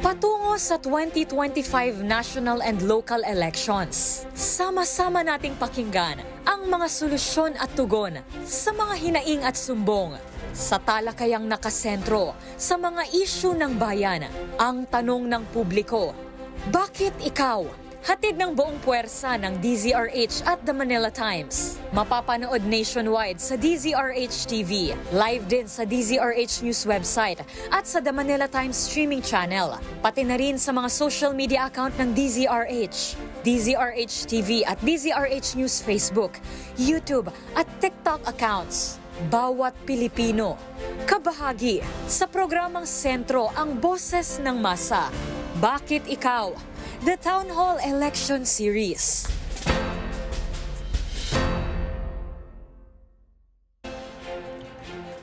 Patungo sa 2025 national and local elections, sama-sama nating pakinggan ang mga solusyon at tugon sa mga hinaing at sumbong. Sa talakayang nakasentro sa mga isyu ng bayan, ang tanong ng publiko, bakit ikaw? Hatid ng buong puwersa ng DZRH at The Manila Times. Mapapanood nationwide sa DZRH TV, live din sa DZRH News website at sa The Manila Times streaming channel. Pati na rin sa mga social media account ng DZRH, DZRH TV at DZRH News Facebook, YouTube at TikTok accounts. Bawat Pilipino, kabahagi sa programang Sentro ang Boses ng Masa. Bakit ikaw? The Town Hall Election Series.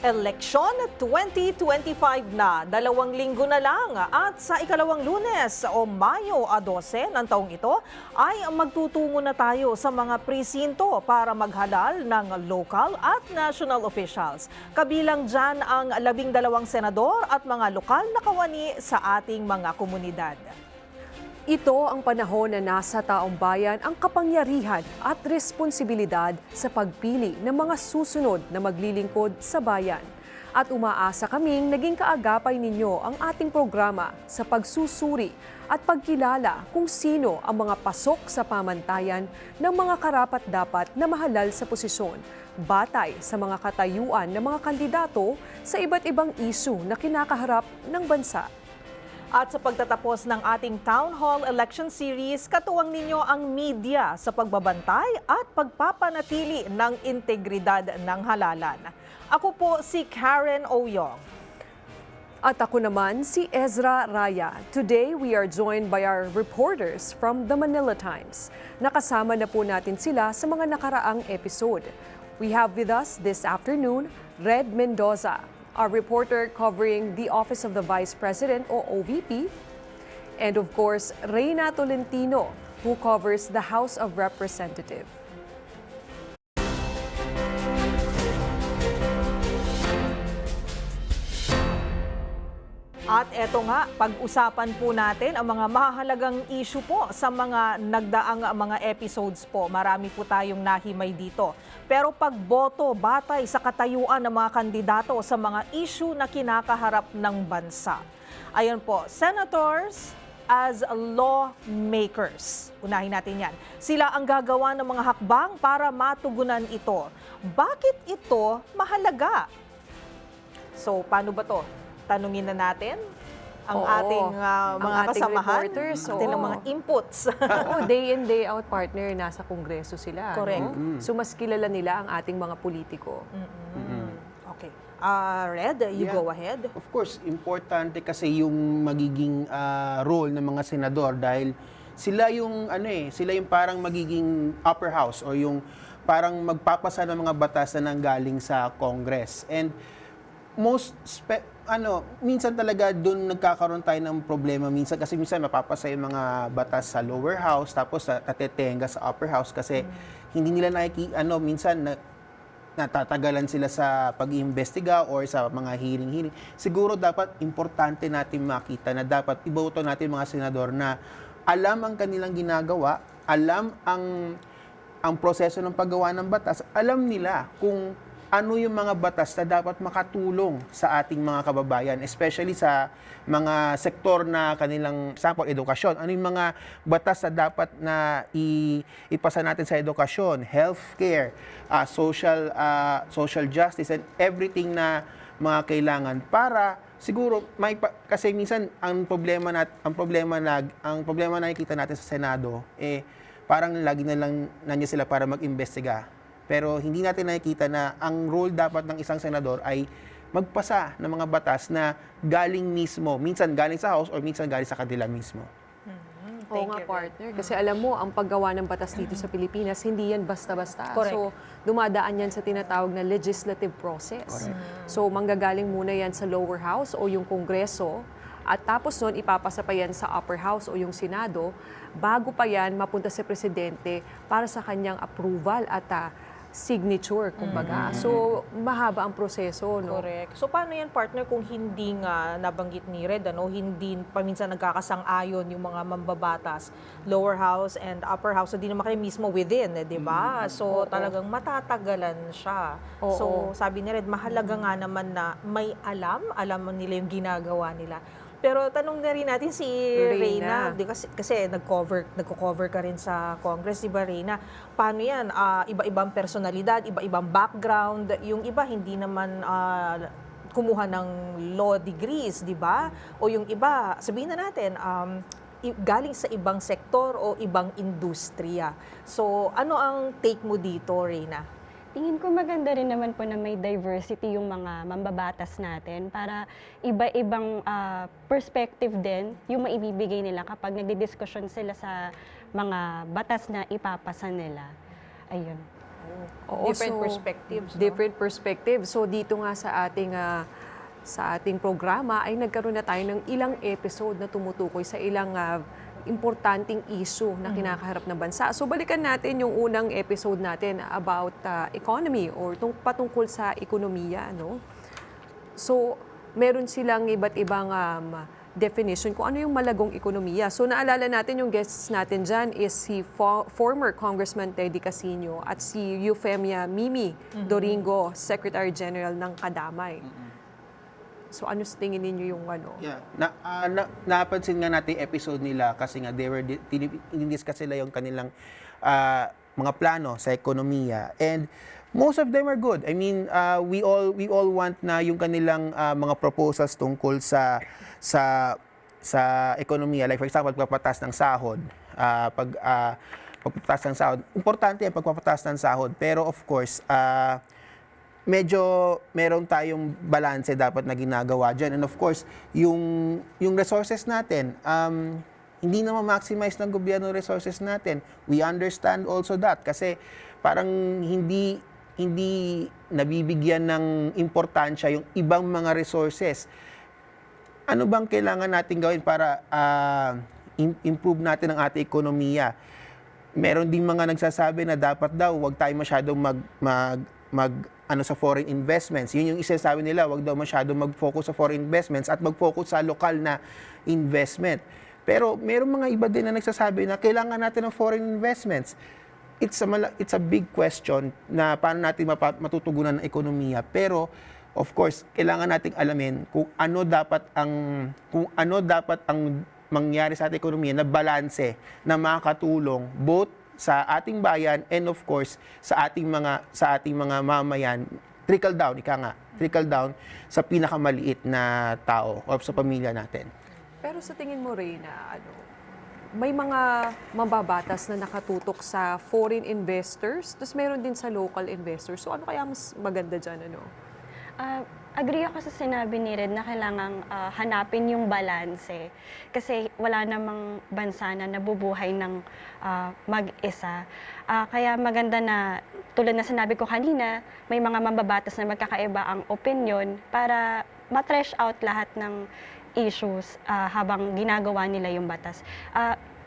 Eleksyon 2025 na, 2 linggo na lang at sa ikalawang Lunes o Mayo 12 ng taong ito ay magtutungo na tayo sa mga presinto para maghalal ng local at national officials. Kabilang dyan ang 12 senador at mga lokal na kawani sa ating mga komunidad. Ito ang panahon na nasa taong bayan ang kapangyarihan at responsibilidad sa pagpili ng mga susunod na maglilingkod sa bayan. At umaasa kaming naging kaagapay ninyo ang ating programa sa pagsusuri at pagkilala kung sino ang mga pasok sa pamantayan ng mga karapat-dapat na mahalal sa posisyon, batay sa mga katayuan ng mga kandidato sa iba't ibang isyu na kinakaharap ng bansa. At sa pagtatapos ng ating Town Hall Election Series, katuwang ninyo ang media sa pagbabantay at pagpapanatili ng integridad ng halalan. Ako po si Karen Oyong. At ako naman si Ezra Raya. Today, we are joined by our reporters from The Manila Times. Nakasama na po natin sila sa mga nakaraang episode. We have with us this afternoon, Red Mendoza, our reporter covering the Office of the Vice President o OVP, and of course, Reyna Tolentino, who covers the House of Representatives. At eto nga, pag-usapan po natin ang mga mahalagang issue po sa mga nagdaang mga episodes po. Marami po tayong nahimay dito. Pero pagboto batay sa katayuan ng mga kandidato sa mga issue na kinakaharap ng bansa. Ayan po, senators as lawmakers. Unahin natin yan. Sila ang gagawa ng mga hakbang para matugunan ito. Bakit ito mahalaga? So, paano ba to? Tanungin na natin ang ating mga kasamahan, reporters, ating mga inputs. Oo, day in, day out partner, nasa kongreso sila. Correct. No? So mas kilala nila ang ating mga politiko. Okay. Red, you go ahead. Of course, importante kasi yung magiging role ng mga senador dahil sila yung sila yung parang magiging upper house o yung parang magpapasa ng mga batas na nanggaling sa Congress. And minsan talaga doon nagkakaroon tayo ng problema minsan kasi minsan mapapasa yung mga batas sa lower house tapos natetenga sa upper house kasi hindi nila minsan natatagalan sila sa pag-iimbestiga or sa mga hearing. Siguro dapat importante natin makita na dapat iboto natin mga senador na alam ang kanilang ginagawa, alam ang proseso ng paggawa ng batas, alam nila kung ano yung mga batas na dapat makatulong sa ating mga kababayan, especially sa mga sektor na kanilang, example, edukasyon. Ano yung mga batas na dapat na ipasa natin sa edukasyon, healthcare, social justice, and everything na mga kailangan para siguro kasi minsan ang problema na nakikita natin sa Senado parang lagi na lang nandiyan sila para mag-imbestiga. Pero hindi natin nakikita na ang role dapat ng isang senador ay magpasa ng mga batas na galing mismo, minsan galing sa House or minsan galing sa kanila mismo. Oo nga, partner. Kasi alam mo, ang paggawa ng batas dito sa Pilipinas, hindi yan basta-basta. Correct. So, dumadaan yan sa tinatawag na legislative process. So, manggagaling muna yan sa lower house o yung Kongreso. At tapos nun, ipapasa pa yan sa upper house o yung Senado bago pa yan mapunta sa Presidente para sa kanyang approval at signature, kumbaga. So, mahaba ang proseso, no? Correct. So paano yan, partner, kung hindi nga nabanggit ni Red, hindi paminsan nagkakasang-ayon yung mga mambabatas, lower house and upper house, so di naman kayo mismo within, di ba? So talagang matatagalan siya. Oo. So sabi ni Red, mahalaga nga naman na may alam nila yung ginagawa nila. Pero tanong na rin natin si Reyna, di kasi nagko-cover ka rin sa Congress, di ba, Reyna? Paano yan? Iba-ibang personalidad, iba-ibang background, yung iba hindi naman kumuha ng law degrees, di ba? O yung iba, sabihin na natin, galing sa ibang sektor o ibang industriya. So, ano ang take mo dito, Reyna? Tingin ko maganda rin naman po na may diversity yung mga mambabatas natin para iba-ibang perspective din yung maibibigay nila kapag nagdidiskusyon sila sa mga batas na ipapasa nila. Ayun. Oo, Different perspectives, no? Different perspectives. So, dito nga sa ating programa ay nagkaroon na tayo ng ilang episode na tumutukoy sa ilang importanteng issue na kinakaharap ng bansa. So balikan natin yung unang episode natin about economy or patungkol sa ekonomiya, no? So meron silang iba't ibang definition kung ano yung malagong ekonomiya. So naalala natin yung guests natin dyan is si former Congressman Teddy Casino at si Eufemia Mimi Doringo, Secretary General ng Kadamay. So ano sa tingin ninyo yung ano? Yeah. Napansin nga natin yung episode nila kasi nga discuss sila yung kanilang mga plano sa ekonomiya. And most of them are good. I mean, we all want na yung kanilang mga proposals tungkol sa ekonomiya. Like for example, pagpapatas ng sahod. Pagpapatas ng sahod. Importante ang pagpapatas ng sahod. Pero of course, medyo meron tayong balanse dapat na ginagawa dyan. And of course, yung resources natin, hindi na ma-maximize ng gobyerno resources natin. We understand also that kasi parang hindi nabibigyan ng importansya yung ibang mga resources. Ano bang kailangan natin gawin para improve natin ang ating ekonomiya? Meron ding mga nagsasabi na dapat daw wag tayo masyadong sa foreign investments. Yun yung isasabi nila, wag daw masyadong mag-focus sa foreign investments at mag-focus sa lokal na investment. Pero mayroong mga iba din na nagsasabi na kailangan natin ng foreign investments. It's a big question na paano natin matutugunan ng ekonomiya. Pero of course, kailangan nating alamin kung ano dapat ang mangyari sa ating ekonomiya na balanse na makakatulong both sa ating bayan and of course sa ating mga mamayan, trickle down sa pinakamaliit na tao o sa pamilya natin. Pero sa tingin mo, Reyna, may mga mambabatas na nakatutok sa foreign investors, tapos meron din sa local investors. So ano kaya mas maganda dyan, ano? Agree ako sa sinabi ni Red na kailangang hanapin yung balanse. Kasi wala namang bansa na nabubuhay ng mag-isa. Kaya maganda na, tulad na sinabi ko kanina, may mga mambabatas na magkakaiba ang opinion para ma-trash out lahat ng issues habang ginagawa nila yung batas.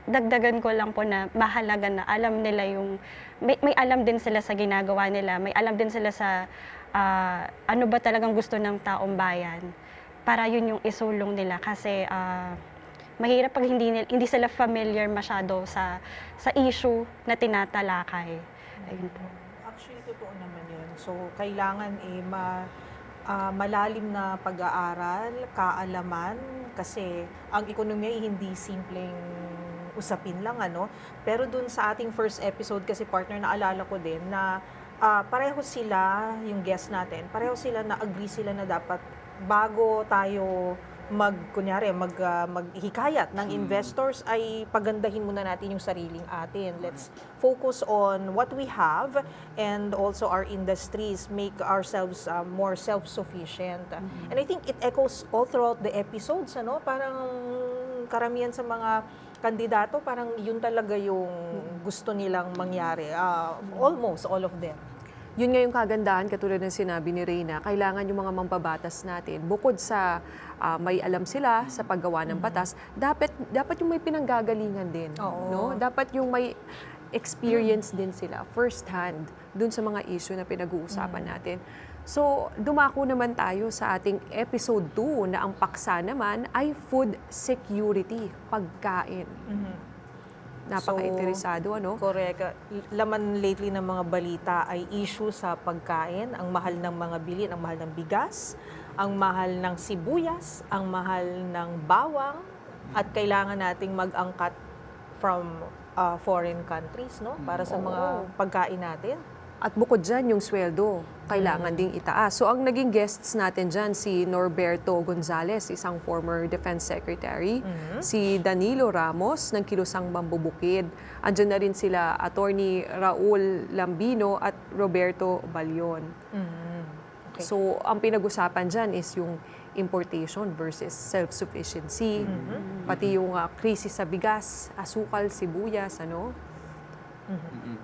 Dagdagan ko lang po na mahalaga na alam nila yung, may alam din sila sa ginagawa nila, may alam din sila sa ano ba talagang gusto ng taong bayan para yun yung isulong nila kasi mahirap pag hindi sila familiar masyado sa issue na tinatalakay. Ayun po. Actually, totoo naman yun. So, kailangan malalim na pag-aaral, kaalaman, kasi ang ekonomiya ay hindi simpleng usapin lang, ano. Pero dun sa ating first episode, kasi partner, naalala ko din na pareho sila, yung guest natin, pareho sila na agree sila na dapat bago tayo maghikayat ng investors ay pagandahin muna natin yung sariling atin. Let's focus on what we have and also our industries, make ourselves more self-sufficient. And I think it echoes all throughout the episodes, ano? Parang karamihan sa mga kandidato, parang yun talaga yung gusto nilang mangyari. Almost all of them. Yun nga yung kagandahan, katulad ng sinabi ni Reyna, kailangan yung mga mambabatas natin, bukod sa may alam sila sa paggawa ng batas, dapat yung may pinanggagalingan din. Oo. No? Dapat yung may experience din sila first hand dun sa mga issue na pinag-uusapan natin. So, dumako naman tayo sa ating episode 2 na ang paksa naman ay food security, pagkain. Napaka-interesado, ano? Correct. Laman lately ng mga balita ay issue sa pagkain, ang mahal ng mga bilhin, ang mahal ng bigas, ang mahal ng sibuyas, ang mahal ng bawang, at kailangan nating mag-angkat from foreign countries, no? Para sa mga pagkain natin. At bukod dyan, yung sweldo, kailangan ding itaas. So, ang naging guests natin dyan, si Norberto Gonzales, isang former Defense Secretary, si Danilo Ramos ng Kilusang Bambubukid. Andyan na rin sila Attorney Raul Lambino at Roberto Balion. Okay. So, ang pinag-usapan dyan is yung importation versus self-sufficiency, pati yung krisis sa bigas, asukal, sibuyas, ano?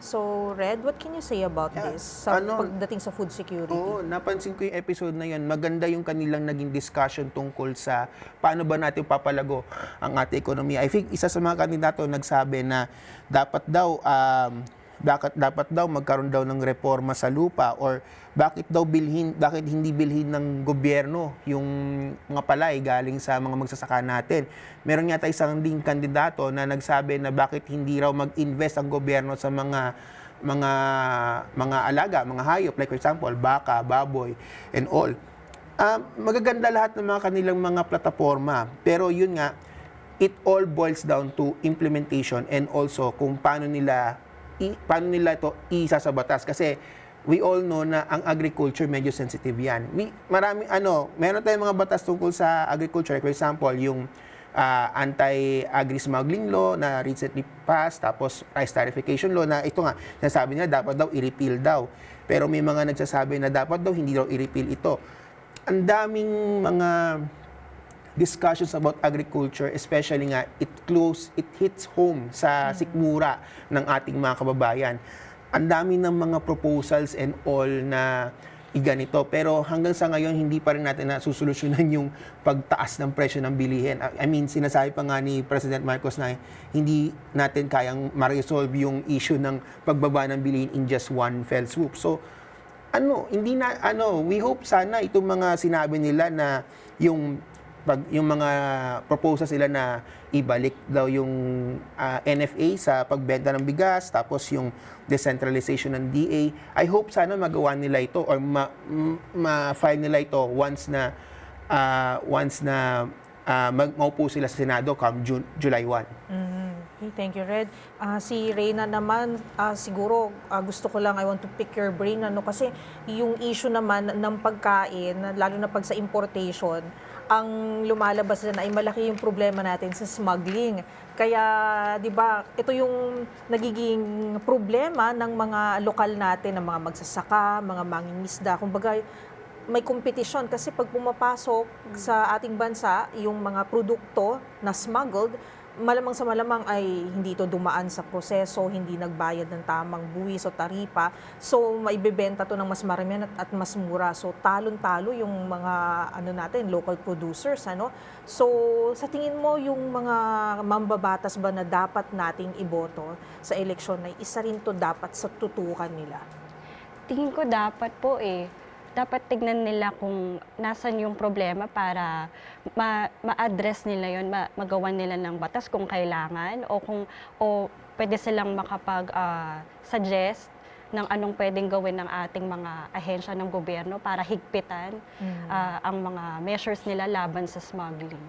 So, Red, what can you say about this sa pagdating sa food security? Oo, napansin ko yung episode na yun. Maganda yung kanilang naging discussion tungkol sa paano ba natin papalago ang ating ekonomiya. I think isa sa mga kandidato nagsabi na dapat daw magkaroon daw ng reforma sa lupa, or bakit hindi bilhin ng gobyerno yung mga palay galing sa mga magsasaka natin. Meron yata isang ding kandidato na nagsabi na bakit hindi raw mag-invest ang gobyerno sa mga alaga, mga hayop, like for example, baka, baboy, and all. Magaganda lahat ng mga kanilang mga plataforma, pero yun nga, it all boils down to implementation and also kung paano nila ito isa sa batas, kasi we all know na ang agriculture medyo sensitive yan. Meron tayong mga batas tungkol sa agriculture, for example, yung anti-agri-smuggling law na recently passed, tapos price tarification law na ito nga, nasabi nila dapat daw i-repeal daw. Pero may mga nagsasabi na dapat daw hindi daw i-repeal ito. Ang daming mga discussions about agriculture, especially nga, it hits home sa sikmura ng ating mga kababayan. Ang dami ng mga proposals and all na iganito, pero hanggang sa ngayon, hindi pa rin natin nasusolusyonan yung pagtaas ng presyo ng bilihin. I mean, sinasabi pa nga ni President Marcos na hindi natin kayang ma-resolve yung issue ng pagbaba ng bilihin in just one fell swoop. So, we hope sana itong mga sinabi nila na yung mga proposal sila na ibalik daw yung NFA sa pagbenta ng bigas, tapos yung decentralization ng DA. I hope sana magawa nila ito or ma-file nila ito once na maupo sila sa Senado come July 1. Okay, thank you, Red. Si Reyna naman, siguro gusto ko lang, I want to pick your brain, kasi yung issue naman ng pagkain, lalo na pag sa importation, ang lumalabas na ay malaki yung problema natin sa smuggling. Kaya, di ba, ito yung nagiging problema ng mga lokal natin, ng mga magsasaka, mga mangingisda. Kumbaga, may kompetisyon kasi pag pumapasok sa ating bansa, yung mga produkto na smuggled, malamang sa malamang ay hindi ito dumaan sa proseso, hindi nagbayad ng tamang buwis o taripa. So, maibebenta to ng mas marami at mas mura. So, talon-talo yung mga local producers, So, sa tingin mo yung mga mambabatas ba na dapat nating iboto sa eleksyon ay isa rin to dapat sa tutukan nila? Tingin ko dapat po dapat tignan nila kung nasan yung problema para ma-address nila yon, magawan nila ng batas kung kailangan, o pwede silang makapag-suggest ng anong pwedeng gawin ng ating mga ahensya ng gobyerno para higpitan ang mga measures nila laban sa smuggling.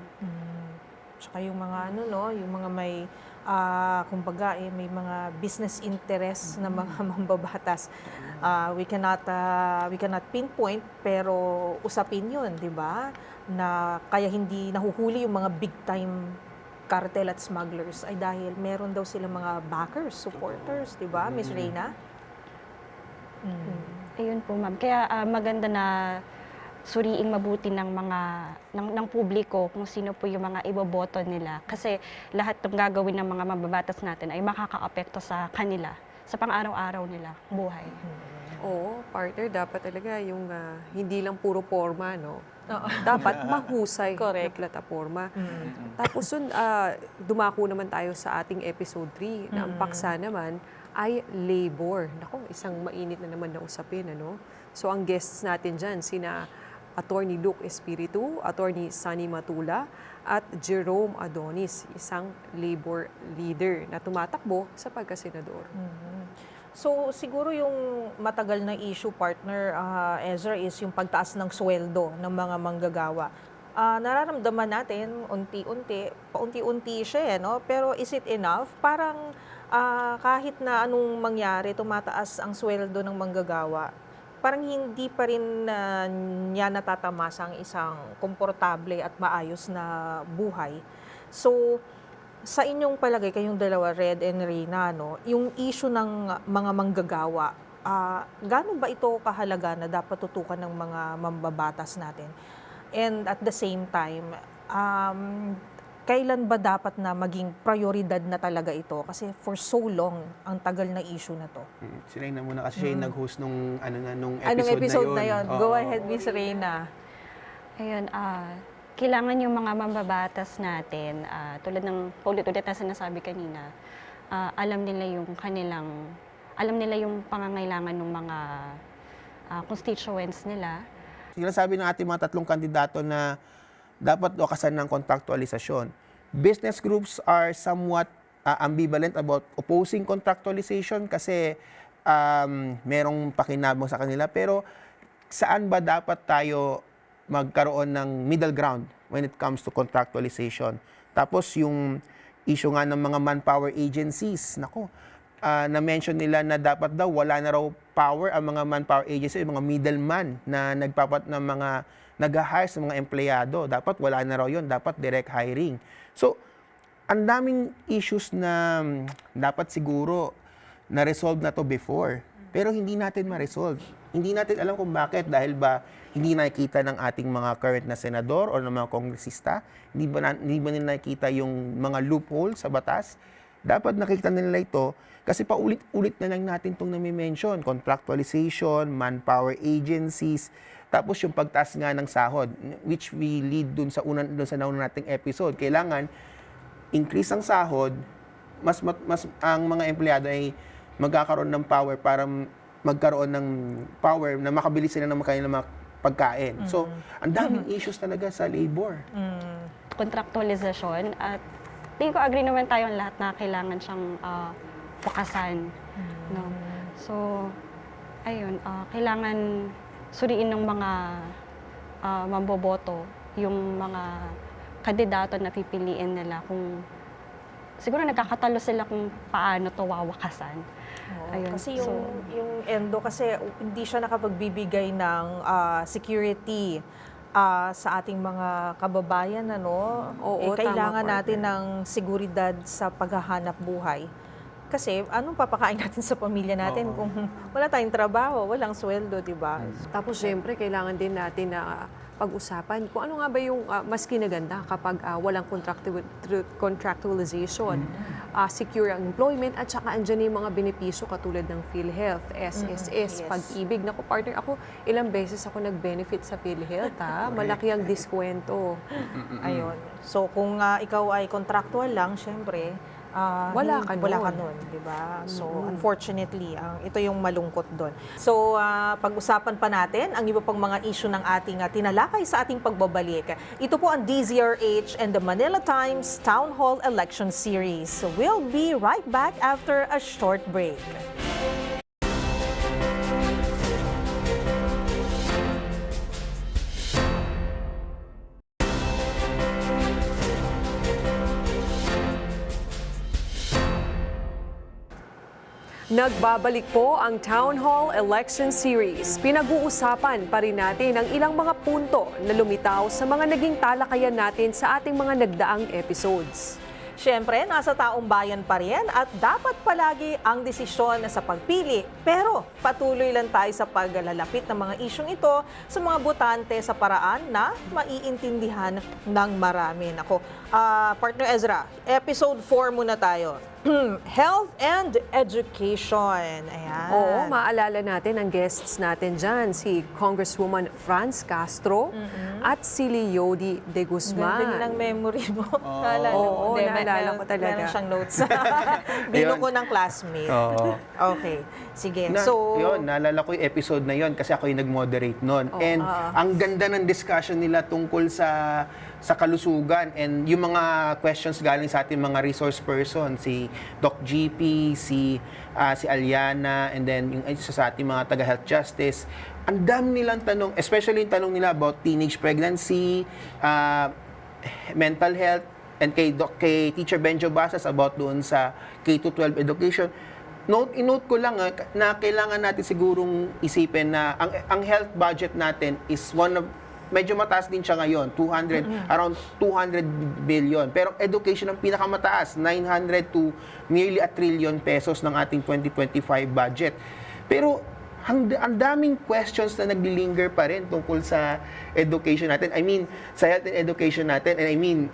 Tsaka yung mga yung mga may kumbaga may mga business interests na mga mambabatas. We cannot pinpoint, pero usapin 'yun, 'di ba? Na kaya hindi nahuhuli yung mga big time cartel at smugglers ay dahil meron daw silang mga backers, supporters, 'di ba, Miss Reyna? Ayun po, ma'am. Kaya maganda na suriing mabuti ng publiko kung sino po yung mga iboboto nila. Kasi lahat ng gagawin ng mga mababatas natin ay makakaapekto sa kanila, sa pang-araw-araw nila buhay. Oo, partner, dapat talaga yung hindi lang puro forma, no? Dapat mahusay na plataforma. Tapos dumako naman tayo sa ating episode 3 na ang paksa naman ay labor. Nako, isang mainit na naman na usapin, ano? So ang guests natin dyan, sina Attorney Luke Espiritu, Attorney Sunny Matula, at Jerome Adonis, isang labor leader na tumatakbo sa pagkasenador. So siguro yung matagal na issue, partner Ezra, is yung pagtaas ng sweldo ng mga manggagawa. Nararamdaman natin paunti-unti siya, no? Pero is it enough? Parang kahit na anong mangyari, tumataas ang sweldo ng manggagawa, parang hindi pa rin niya natatamasa ang isang komportable at maayos na buhay. So, sa inyong palagay, kayong dalawa, Red and Reyna, no, yung issue ng mga manggagawa, gaano ba ito kahalaga na dapat tutukan ng mga mambabatas natin? And at the same time, kailan ba dapat na maging prioridad na talaga ito? Kasi for so long, ang tagal na issue na to. Si Reyna muna kasi siya yung nag-host nung, nung Anong episode na yun? Go Oo. ahead, Miss Reyna. Ayun, kailangan yung mga mambabatas natin, tulad ng paulit-ulit na sinasabi kanina, alam nila yung pangangailangan ng mga constituents nila. Sinasabi ng ating mga tatlong kandidato na dapat wakasan ng contractualisasyon. Business groups are somewhat ambivalent about opposing contractualization kasi merong pakinabang sa kanila. Pero saan ba dapat tayo magkaroon ng middle ground when it comes to contractualization? Tapos yung issue nga ng mga manpower agencies, na-mention nila na dapat daw wala na raw power ang mga manpower agencies, yung mga middleman na nag-hire sa mga empleyado. Dapat wala na raw yun, dapat direct hiring. So, ang daming issues na dapat siguro na-resolve na to before, pero hindi natin ma-resolve. Hindi natin alam kung bakit, dahil ba hindi nakikita ng ating mga current na senador o ng mga kongresista, hindi ba nila nakikita yung mga loophole sa batas. Dapat nakikita nila ito kasi paulit-ulit na lang natin itong nami-mention. Contractualization, manpower agencies, tapos yung pagtaas nga ng sahod, which we lead dun sa nauna nating episode. Kailangan increase ang sahod, mas ang mga empleyado ay magkakaroon ng power para magkaroon ng power na makabili sila ng kanilang mga pagkain. So, ang daming issues talaga sa labor. Contractualization at tingin ko agree naman tayong lahat na kailangan siyang wakasan. No? So, ayun, kailangan suriin ng mga mamboboto yung mga kandidato na pipiliin nila kung siguro nagkakatalo sila kung paano to wawakasan. Ayun. Kasi yung Endo kasi hindi siya nakapagbibigay ng security sa ating mga kababayan, ano? Oo, Kailangan tama, natin ng seguridad sa paghahanap buhay. Kasi anong papakain natin sa pamilya natin kung wala tayong trabaho, walang sweldo, di ba? Tapos syempre, kailangan din natin na pag-usapan kung ano nga ba yung mas kinaganda kapag walang contractualization. Secure ang employment at saka andyan yung mga benepisyo katulad ng PhilHealth, SSS, Pag-ibig. Naku, partner, ako ilang beses ako nag-benefit sa PhilHealth. Malaki ang diskwento. Ayun. So kung ikaw ay contractual lang, syempre, Wala ka nun, di ba? So, unfortunately, ito yung malungkot doon. So, pag-usapan pa natin ang iba pang mga issue ng ating tinalakay sa ating pagbabalik. Ito po ang DZRH and the Manila Times Town Hall Election Series. So, we'll be right back after a short break. Nagbabalik po ang Town Hall Election Series. Pinag-uusapan pa rin natin ang ilang mga punto na lumitaw sa mga naging talakayan natin sa ating mga nagdaang episodes. Siyempre, nasa taong bayan pa rin at dapat palagi ang desisyon sa pagpili. Pero patuloy lang tayo sa paglalapit ng mga isyong ito sa mga botante sa paraan na maiintindihan ng marami. Partner Ezra, episode 4 muna tayo. Health and education. Ayan. Oo, maalala natin ang guests natin dyan, si Congresswoman Franz Castro at si Leody De Ganda Guzman. din ang memory mo. Naalala mo. Oo, Hindi, naalala ko talaga. Meron siyang notes. Bino ko ng classmate. Oo. Okay. Sige. Yun, naalala ko yung episode na yun kasi ako yung nag-moderate noon. And ang ganda ng discussion nila tungkol sa kalusugan and yung mga questions galing sa ating mga resource person, si Doc GP, si Aliana, and then yung isa sa ating mga taga-health justice. Ang dami nilang tanong, especially yung tanong nila about teenage pregnancy, mental health, and kay Teacher Benjo Basas about doon sa K-12 education. Inote ko lang na kailangan natin sigurong isipin na ang health budget natin is medyo mataas din siya ngayon, around 200 billion. Pero education ang pinakamataas, 900 to nearly 1 trillion pesos ng ating 2025 budget. Pero ang daming questions na naglilinger pa rin tungkol sa education natin. I mean, sa health and education natin. And I mean,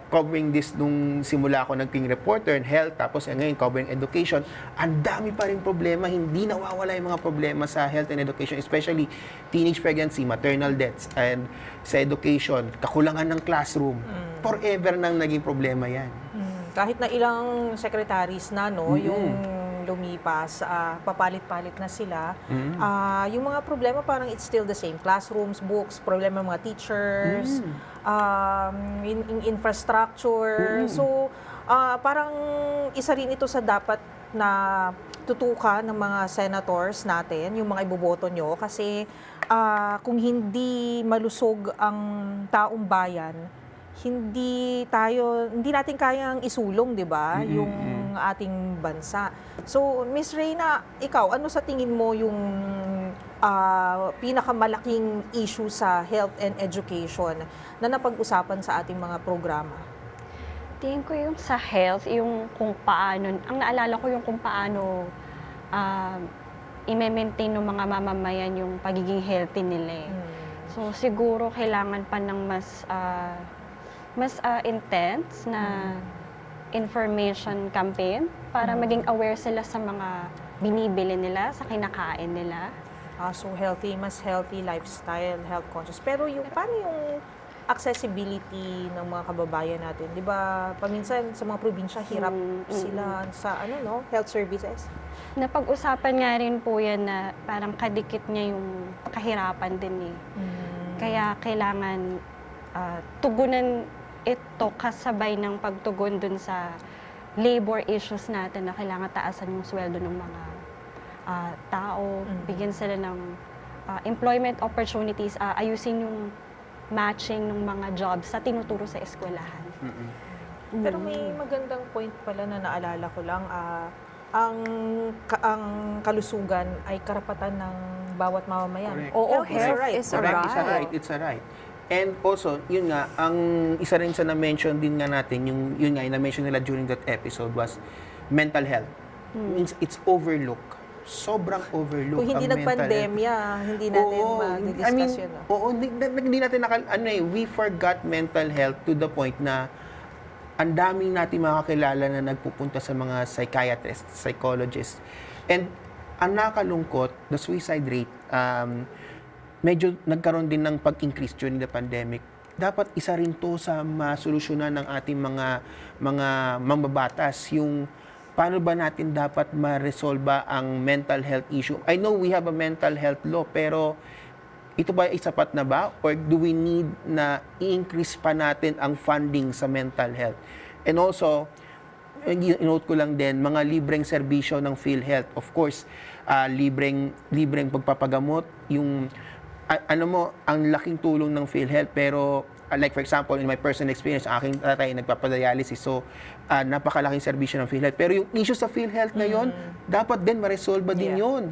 covering this nung simula ako naging reporter in health, tapos ngayon covering education, ang dami pa rin problema. Hindi nawawala yung mga problema sa health and education, especially teenage pregnancy, maternal deaths, and sa education, kakulangan ng classroom. Forever nang naging problema yan. Kahit na ilang secretaries na, no, yung lumipas, papalit-palit na sila, yung mga problema parang it's still the same. Classrooms, books, problema ng mga teachers, in infrastructure. So, parang isa rin ito sa dapat na tutukan ng mga senators natin, yung mga iboboto nyo, kasi kung hindi malusog ang taong bayan, hindi natin kayang isulong, 'di ba, yung ating bansa. So, Miss Reyna, ikaw, ano sa tingin mo yung pinakamalaking issue sa health and education na napag-usapan sa ating mga programa? Tingin ko yung sa health, yung kung paano, ang naalala ko yung kung paano i-maintain ng mga mamamayan yung pagiging healthy nila. So, siguro kailangan pa ng mas intense na information campaign para maging aware sila sa mga binibili nila, sa kinakain nila. So mas healthy lifestyle, health conscious. Pero paano yung accessibility ng mga kababayan natin? 'Di ba, paminsan sa mga probinsya hirap sila sa health services. Napag-usapan nga rin po yan na parang kadikit niya yung kahirapan din eh. Kaya kailangan tugunan ito kasabay ng pagtugon dun sa labor issues natin na kailangan taasan yung sweldo ng mga tao, bigyan sila ng employment opportunities, ayusin yung matching ng mga jobs sa tinuturo sa eskwelahan. Pero may magandang point pala na naalala ko lang, ang kalusugan ay karapatan ng bawat mamamayan. Correct. Oo, Health is a health right. is a Correct, right. it's a right. And also, yun nga, ang isa rin sa na-mention din nga natin, yung na-mention nila during that episode was mental health. Means it's overlooked. Sobrang overlooked Kung hindi ang mental health. nagpandemya, hindi natin mag-discuss yun. Hindi natin we forgot mental health to the point na ang daming natin makakilala na nagpupunta sa mga psychiatrists, psychologists. And ang nakalungkot, the suicide rate, medyo nagkaroon din ng pag-increase during the pandemic. Dapat isa rin to sa masolusyonan ng ating mga mambabatas, yung paano ba natin dapat ma-resolve ang mental health issue. I know we have a mental health law, pero ito ba ay sapat na ba? Or do we need na i-increase pa natin ang funding sa mental health? And also, i-note ko lang din, mga libreng serbisyo ng PhilHealth. Of course, libreng pagpapagamot, yung ang laking tulong ng PhilHealth, pero like for example, in my personal experience, aking tatay nagpapadialysis, so napakalaking serbisyo ng PhilHealth. Pero yung issue sa PhilHealth na yon, dapat din ma-resolve din yon,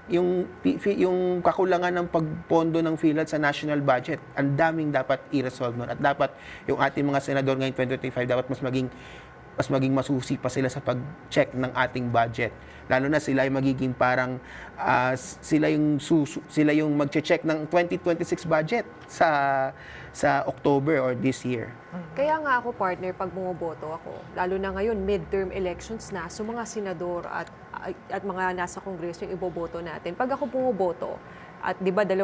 yung kakulangan ng pagpondo ng PhilHealth sa national budget. Ang daming dapat i-resolve nun. At dapat yung ating mga senador ngayong 2025 dapat mas maging mas maging masusi pa sila sa pag-check ng ating budget. Lalo na sila ay magiging parang sila yung magche-check ng 2026 budget sa October or this year. Kaya nga ako, partner, pag bumoboto ako, lalo na ngayon, midterm elections na, so mga senador at mga nasa kongreso yung iboboto natin. Pag ako bumoboto, at di ba 12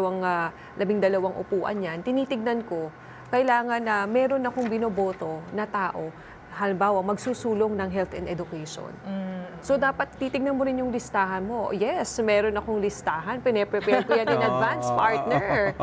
upuan yan, tinitignan ko, kailangan na meron akong binoboto na tao, halimbawa, magsusulong ng health and education. So, dapat titignan mo rin yung listahan mo. Yes, meron akong listahan. Pine-prepare ko yan in advance, partner.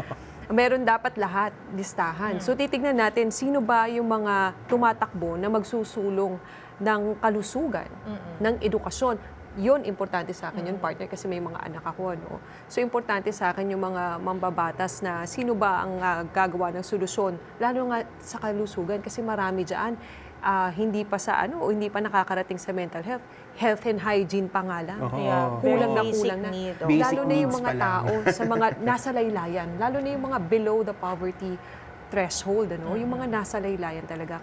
Meron dapat lahat listahan. So, titignan natin sino ba yung mga tumatakbo na magsusulong ng kalusugan, ng edukasyon. Yun, importante sa akin yun, partner, kasi may mga anak ako. No? So, importante sa akin yung mga mambabatas na sino ba ang gagawa ng solusyon, lalo nga sa kalusugan, kasi marami dyan. Hindi pa nakakarating sa mental health. Health and hygiene pa nga lang. Kaya Kulang na basic kulang na. need, Basic Lalo na yung needs mga pa lang. tao sa mga nasa laylayan, lalo na yung mga below the poverty threshold, yung mga nasa laylayan talaga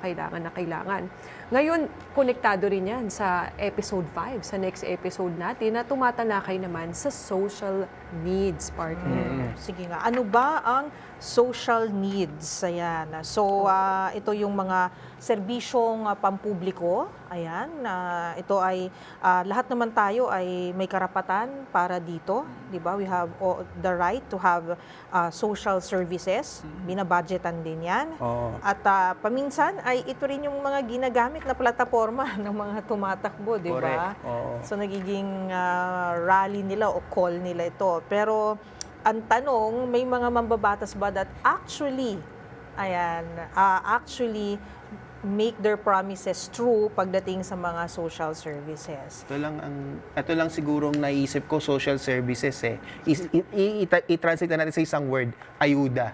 kailangan. Ngayon, konektado rin yan sa episode 5, sa next episode natin, na tumatalakay naman sa social needs, partner. Sige nga, ano ba ang social needs? Ayan. So, ito yung mga serbisyong pampubliko. Ayan. Ito ay, lahat naman tayo ay may karapatan para dito. Di ba? We have the right to have social services. Binabudgetan din yan. Oo. At paminsan ay ito rin yung mga ginagamit na plataforma ng mga tumatakbo, di ba? Correct. Oo. So nagiging rally nila o call nila ito. Pero ang tanong, may mga mambabatas ba that actually make their promises true pagdating sa mga social services? Ito lang sigurong naisip ko, social services eh. I-translate na natin sa isang word, ayuda.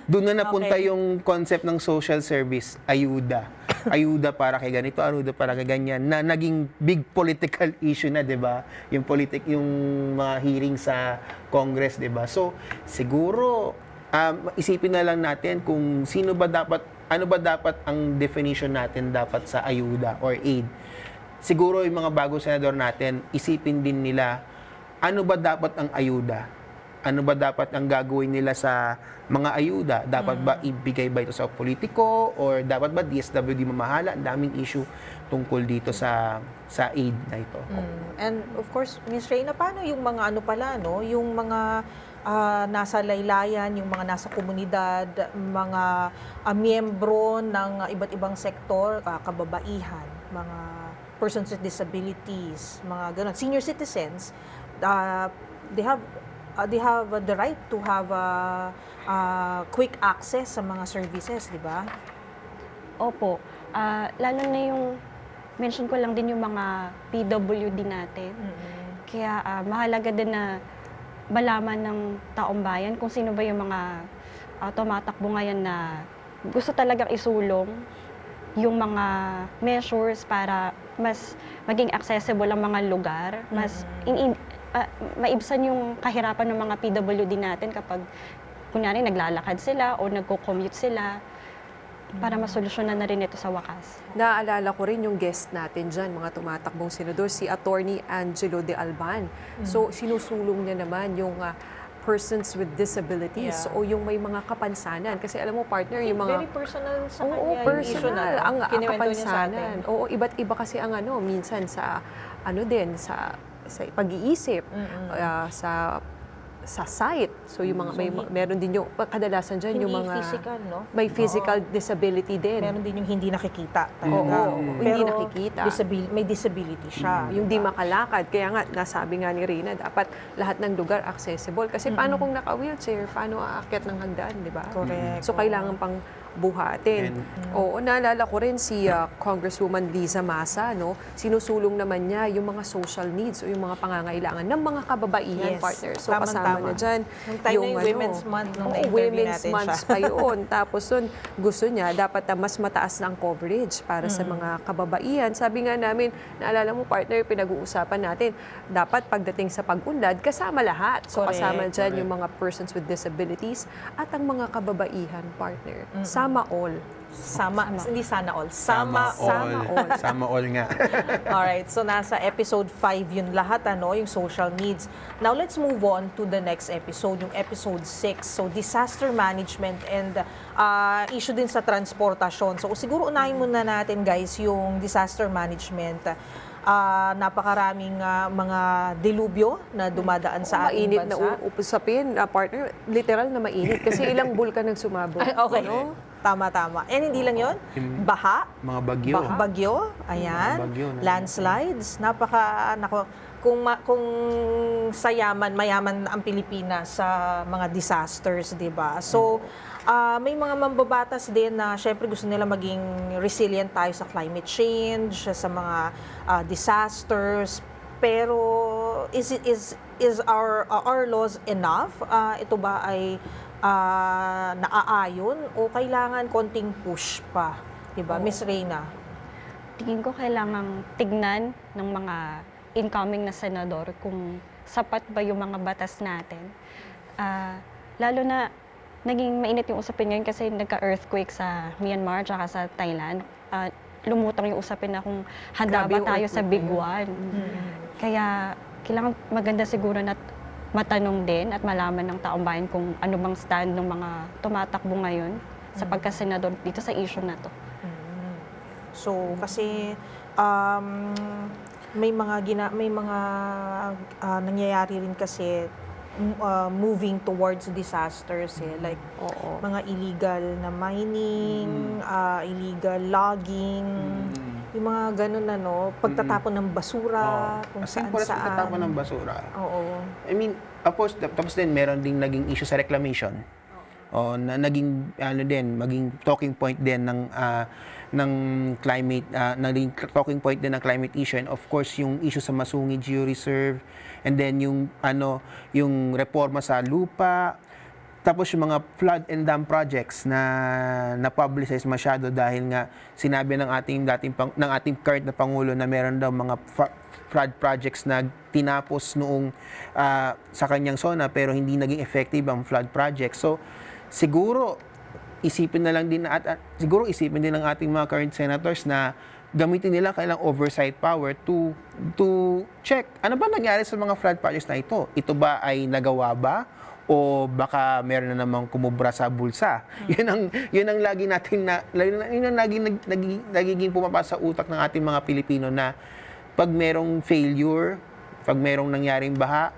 Doon na napunta okay. yung concept ng social service, ayuda. Ayuda para kay ganito, ayuda para kay ganyan, na naging big political issue na, 'di ba? Yung mga hearing sa Congress, 'di ba? So, siguro isipin na lang natin kung ano ba dapat ang definition natin dapat sa ayuda or aid. Siguro yung mga bagong senador natin, isipin din nila, ano ba dapat ang ayuda? Ano ba dapat ang gagawin nila sa mga ayuda? Dapat ba ibigay ba ito sa politiko? Or dapat ba DSWD mamahala? Ang daming issue tungkol dito sa aid na ito. And of course, Ms. Reyna, paano yung mga yung mga nasa laylayan, yung mga nasa komunidad, mga miyembro ng iba't ibang sektor, kababaihan, mga persons with disabilities, mga ganun, senior citizens, they have the right to have quick access sa mga services, di ba? Opo. Lalo na yung, mention ko lang din yung mga PWD natin. Kaya mahalaga din na malaman ng taong bayan kung sino ba yung mga tumatakbo ngayon na gusto talagang isulong yung mga measures para mas maging accessible ang mga lugar, mas maibsan yung kahirapan ng mga PWD natin kapag kunyari naglalakad sila o nagko-commute sila para masolusyonan na rin ito sa wakas. Naalala ko rin yung guest natin dyan, mga tumatakbong senador, si Attorney Angelo de Alban. So, sinusulong niya naman yung persons with disabilities o yung may mga kapansanan. Kasi alam mo, partner, yung mga... Very personal sa kanya Oo, yung issue personal. na Ang kinuwento niya sa atin. kapansanan. Oo, iba't iba kasi ang minsan sa, sa pag-iisip, sa sight. So, yung mga, meron din yung, kadalasan dyan, yung Hindi mga... physical, no? May physical disability din. Meron din yung hindi nakikita talaga. Oo, hindi nakikita. May disability siya. Yung di makalakad. Kaya nga, nasabi nga ni Reyna, dapat lahat ng lugar accessible. Kasi paano kung naka-wheelchair? Paano aakyat ng hagdan, di ba? Correct. So, kailangan pang buhatin. Oo, naalala ko rin si Congresswoman Liza Masa, no? Sinusulong naman niya yung mga social needs o yung mga pangangailangan ng mga kababaihan, Yes. partner. So, Tama-tama. kasama na dyan. Nung time na yung Women's Month, nung na-interview Women's natin Month siya. pa yun. Tapos dun, gusto niya, dapat mas mataas ng coverage para sa mga kababaihan. Sabi nga namin, naalala mo, partner, pinag-uusapan natin, dapat pagdating sa pag-unlad, kasama lahat. So, Correct. kasama dyan yung mga persons with disabilities at ang mga kababaihan, partner. Sama all. Hindi sana all. Sama all. Sama all nga. Alright, so nasa episode 5 yun lahat, yung social needs. Now, let's move on to the next episode, yung episode 6. So, disaster management and issue din sa transportasyon. So, siguro unahin muna natin, guys, yung disaster management. Napakaraming mga dilubyo na dumadaan sa ating Mainit bansa. na usapin, partner. Literal na mainit. Kasi ilang bulkan ang sumabog. Ay, okay. Ano? Tama. And hindi lang yon, baha, Mga bagyo. bagyo, ayan, Bagyo na- landslides, kung mayaman ang Pilipinas sa mga disasters, di ba? So, may mga mambabatas din na syempre gusto nila maging resilient tayo sa climate change, sa mga disasters, pero is our laws enough? Ito ba ay naaayon o kailangan konting push pa, 'di ba, Miss Reyna? Tingin ko kailangang tignan ng mga incoming na senador kung sapat ba yung mga batas natin. Lalo na naging mainit yung usapin ngayon kasi nagka-earthquake sa Myanmar at sa Thailand. Lumutang yung usapin na kung handa Grabe ba yung tayo sa earthquake big one. Kaya kailangan maganda siguro na matanong din at malaman ng taong bayan kung ano bang stand ng mga tumatakbo ngayon sa pagkasenador dito sa issue na to. So kasi may mga nangyayari rin kasi moving towards disasters like Oo. mga illegal na mining, illegal logging, yung mga ganun pagtatapon ng basura, kung As saan simple as saan. pagtatapon ng basura. Oo. I mean, of course, tapos din meron ding naging issue sa reclamation. Na naging maging talking point din ng climate, naging talking point din ng climate issue, and of course yung issue sa Masungi Geo Reserve, and then yung reforma sa lupa, tapos yung mga flood and dam projects na na-publicize masyado dahil nga sinabi ng ating current na pangulo na meron daw mga flood projects na tinapos noong sa kanyang zona pero hindi naging effective ang flood projects. So siguro isipin din ng ating mga current senators na gamitin nila kailang oversight power to check ano ba nangyari sa mga flood projects na ito. Ito ba ay nagawa ba o baka meron na namang kumubra sa bulsa. Yun ang lagi natin nagiging pumapasa sa utak ng ating mga Pilipino na pag merong failure, pag merong nangyaring baha,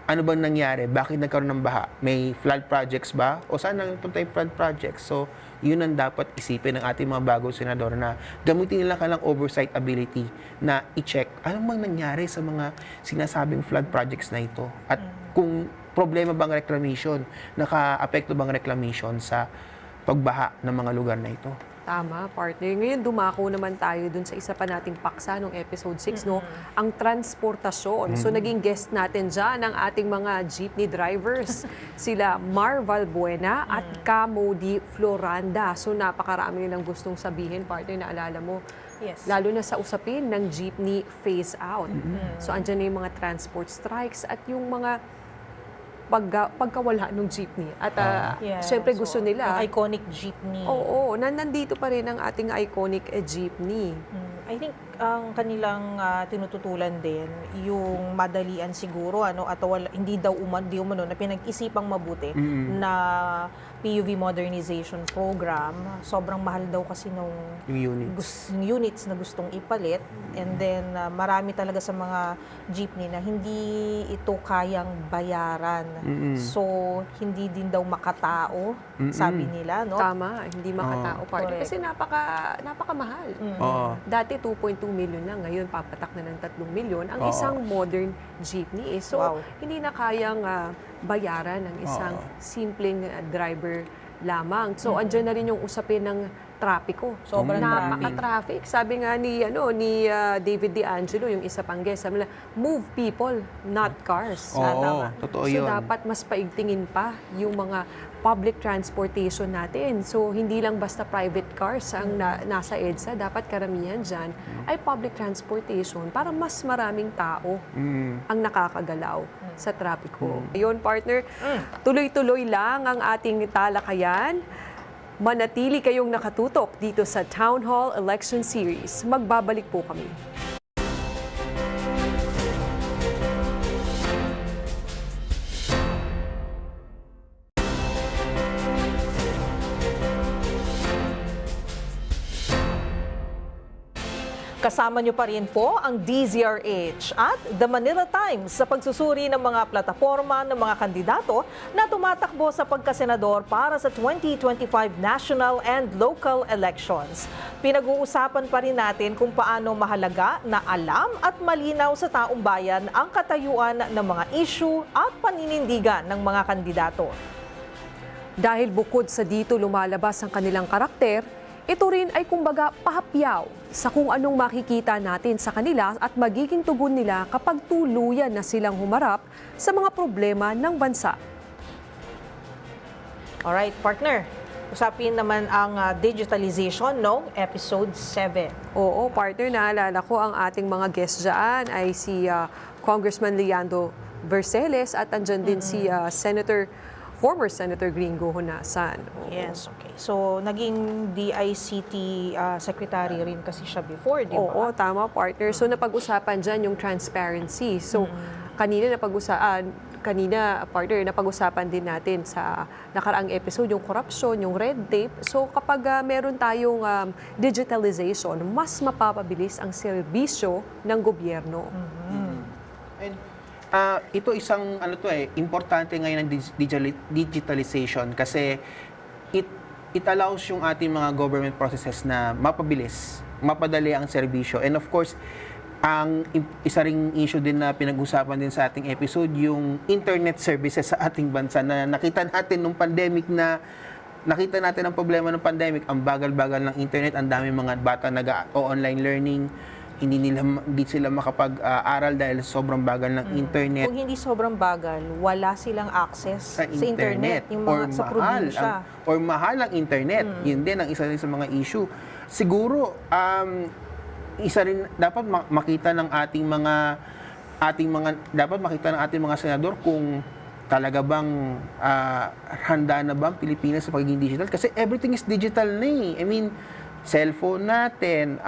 ano bang nangyari? Bakit nagkaroon ng baha? May flood projects ba? O saan nagpunta yung flood projects? So, yun ang dapat isipin ng ating mga bagong senador na gamitin nila kailang oversight ability na i-check ano bang nangyari sa mga sinasabing flood projects na ito. At kung problema bang reclamation, naka-apekto bang reclamation sa pagbaha ng mga lugar na ito. Tama, partner. Ngayon, dumako naman tayo dun sa isa pa nating paksa nung episode 6, no? Ang transportasyon. So, naging guest natin dyan ang ating mga jeepney drivers. Sila Mar Valbuena at Camody Floranda. So, napakarami nilang gustong sabihin, partner, naalala mo. Yes. Lalo na sa usapin ng jeepney phase out. So, andyan na yung mga transport strikes at yung mga pagkawala ng jeepney. At syempre gusto nila. Ang iconic jeepney. Oo, nandito pa rin ang ating iconic jeepney. I think ang kanilang tinututulan din yung madalian siguro at hindi umano na pinag-isipang mabuti na PUV modernization program. Sobrang mahal daw kasi nung Yung units. yung units na gustong ipalit, and then marami talaga sa mga jeepney na hindi ito kayang bayaran. So hindi din daw makatao, sabi nila, no? Tama, hindi makatao partner. correct. Kasi napakamahal. Oo. Dati 2.2 million lang, ngayon papatak na ng 3 million ang isang modern jeepney. So Wow. hindi na kayang bayaran ng isang simpleng driver lamang. So andyan na rin yung usapin ng trapiko. Sobrang napaka-traffic. Sabi nga ni David D'Angelo, yung isa pang guest, sabi nila, move people, not cars. Oo, totoo So yun. dapat mas paigtingin pa yung mga public transportation natin. So hindi lang basta private cars ang nasa EDSA, dapat karamihan dyan ay public transportation para mas maraming tao ang nakakagalaw sa trapiko. Ayun, partner, tuloy-tuloy lang ang ating talakayan. Manatili kayong nakatutok dito sa Town Hall Election Series. Magbabalik po kami. Kasama niyo pa rin po ang DZRH at The Manila Times sa pagsusuri ng mga plataforma ng mga kandidato na tumatakbo sa pagkasenador para sa 2025 national and local elections. Pinag-uusapan pa rin natin kung paano mahalaga na alam at malinaw sa taong bayan ang katayuan ng mga issue at paninindigan ng mga kandidato. Dahil bukod sa dito lumalabas ang kanilang karakter, ito rin ay kumbaga pahapyaw sa kung anong makikita natin sa kanila at magiging tugon nila kapag tuluyan na silang humarap sa mga problema ng bansa. Alright, partner. Usapin naman ang digitalization, no? Episode 7. Oo, partner, naalala ko ang ating mga guest dyan ay si Congressman Leandro Verceles at andyan din si former Senator Gringo Honasan. Oo. Yes, okay. So, naging DICT secretary rin kasi siya before, di ba? Oo, tama, partner. So, napag-usapan dyan yung transparency. So, kanina, partner, napag-usapan din natin sa nakaraang episode yung corruption, yung red tape. So, kapag meron tayong digitalization, mas mapapabilis ang serbisyo ng gobyerno. And ito isang importante ngayon ng digitalization kasi it allows yung ating mga government processes na mapabilis, mapadali ang serbisyo. And of course, ang isa ring issue din na pinag-usapan din sa ating episode, yung internet services sa ating bansa na nakita natin nung pandemic nakita natin ang problema ng pandemic, ang bagal-bagal ng internet, ang daming mga bata nag-online learning, hindi sila makapag-aral dahil sobrang bagal ng internet. Kung hindi sobrang bagal, wala silang access Sa internet. Yung mga sa probinsya. Or mahal ang internet. Yun din ang isa rin sa mga issue. Siguro, isa rin dapat makita ng ating mga senador kung talaga bang handa na ba ang Pilipinas sa pagiging digital? Kasi everything is digital na eh. I mean, cellphone natin,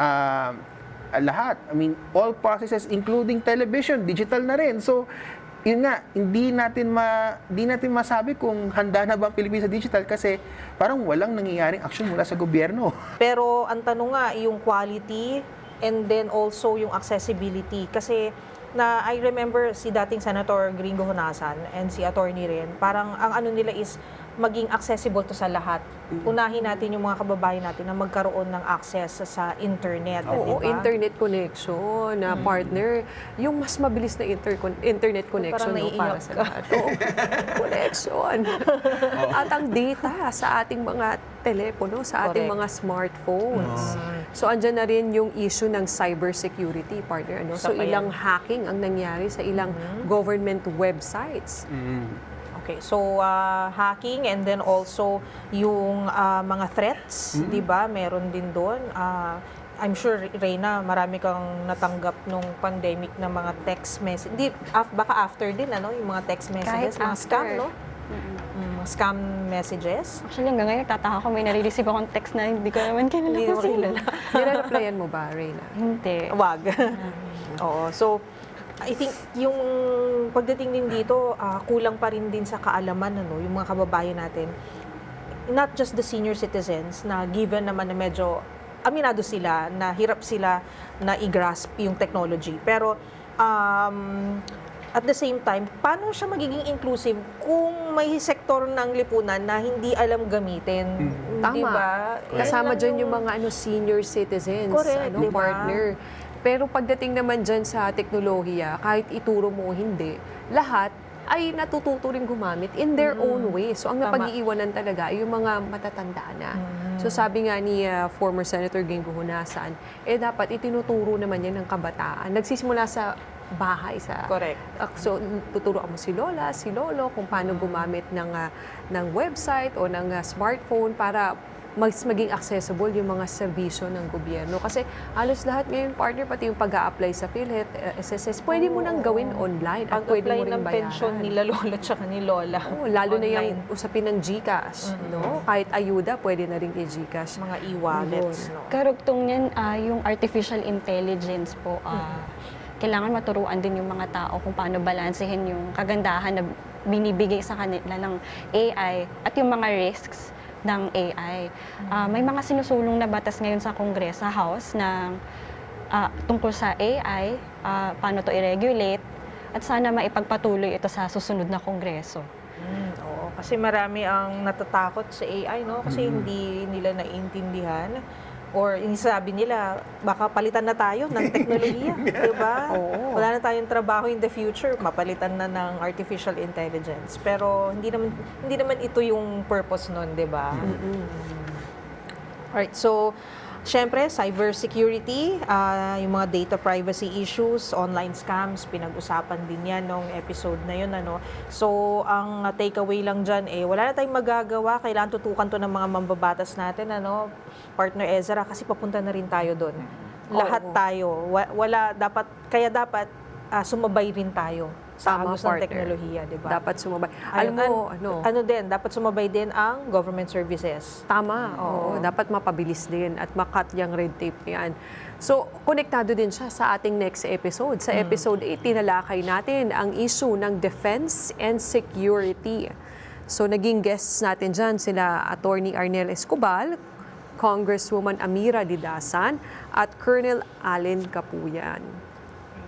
lahat. I mean, all processes including television, digital na rin. So, yun nga, hindi natin masabi kung handa na ba ang Pilipinas sa digital kasi parang walang nangyayaring action mula sa gobyerno. Pero ang tanong nga, yung quality and then also yung accessibility. Kasi I remember si dating Senator Gringo Honasan and si attorney rin, parang ang ano nila is maging accessible to sa lahat. Unahin natin yung mga kababayan natin na magkaroon ng access sa internet. Oo, diba? internet connection na partner. Yung mas mabilis na internet connection Parang para sa lahat. Oo, connection. At ang data sa ating mga telepono, sa ating Correct. mga smartphones. So, andyan na rin yung issue ng cybersecurity, partner. So, Isa pa ilang yan. hacking ang nangyari sa ilang government websites. Okay, so hacking and then also yung mga threats, 'di ba? Meron din doon. I'm sure Reyna, marami kang natanggap nung pandemic na mga text message. Baka after din yung mga text messages, Kahit mga scam, after. no? Scam messages. Actually, hanggang ngayon, nagtataka ko, may nare-receive akong text na hindi ko naman kilala Hindi kung mo sino. kilala. Nire-replyan mo ba, Reyna? Hindi. Wag. Oo. So, I think yung pagdating din dito, kulang pa rin din sa kaalaman, yung mga kababayan natin. Not just the senior citizens na given naman na medyo aminado sila, na hirap sila na i-grasp yung technology. Pero at the same time, paano siya magiging inclusive kung may sektor ng lipunan na hindi alam gamitin? Tama. Diba? Kasama Yan lang dyan yung mga senior citizens, Correct, diba? partner. Pero pagdating naman dyan sa teknolohiya, kahit ituro mo o hindi, lahat ay natututo rin gumamit in their own way. So, ang Tama. napag-iiwanan talaga ay yung mga matatanda na. So, sabi nga ni former Senator Gringo Honasan, dapat itinuturo naman yan ng kabataan. Nagsisimula sa bahay. Correct. So, tuturuan mo si Lola, si Lolo, kung paano gumamit ng website o ng smartphone para mas maging accessible yung mga serbisyo ng gobyerno. Kasi halos lahat ngayon, partner, pati yung pag-a-apply sa PhilHealth, SSS, pwede mo nang gawin online at pwede mo Pag-apply rin ng bayaran. pensyon nila lola tsaka ni lola. Oo, lalo na online. yung usapin ng GCash, no? Kahit ayuda, pwede na rin i-GCash. Mga e-wallets. No? Karugtong niyan, yung artificial intelligence po, kailangan maturuan din yung mga tao kung paano balansehin yung kagandahan na binibigay sa kanila ng AI at yung mga risks ng AI. May mga sinusulong na batas ngayon sa Congress, sa House, ng tungkol sa AI, paano to i-regulate, at sana maipagpatuloy ito sa susunod na Kongreso. Oo, kasi marami ang natatakot sa AI, no? Kasi hindi nila naiintindihan. Or sabi nila, baka palitan na tayo ng teknolohiya, di ba? Oo. Wala na tayong trabaho in the future, mapalitan na ng artificial intelligence. Pero hindi naman ito yung purpose nun, di ba? Alright, so syempre, cybersecurity, yung mga data privacy issues, online scams, pinag-usapan din yan nung episode na yun. Ano? So, ang takeaway lang dyan, wala na tayong magagawa. Kailangan tutukan to ng mga mambabatas natin, ano? Partner Ezra, kasi papunta na rin tayo doon. Lahat tayo. Dapat sumabay rin tayo sa Tama, agos ng partner. teknolohiya, di ba? Dapat sumabay. Alam mo, Dapat sumabay din ang government services. tama, oo. Dapat mapabilis din at makat yung red tape yan. So, konektado din siya sa ating next episode. Sa episode 8, tinalakay natin ang issue ng defense and security. So, naging guests natin dyan sila Attorney Arnel Escobal, Congresswoman Amira Didasan, at Colonel Allen Capuyan.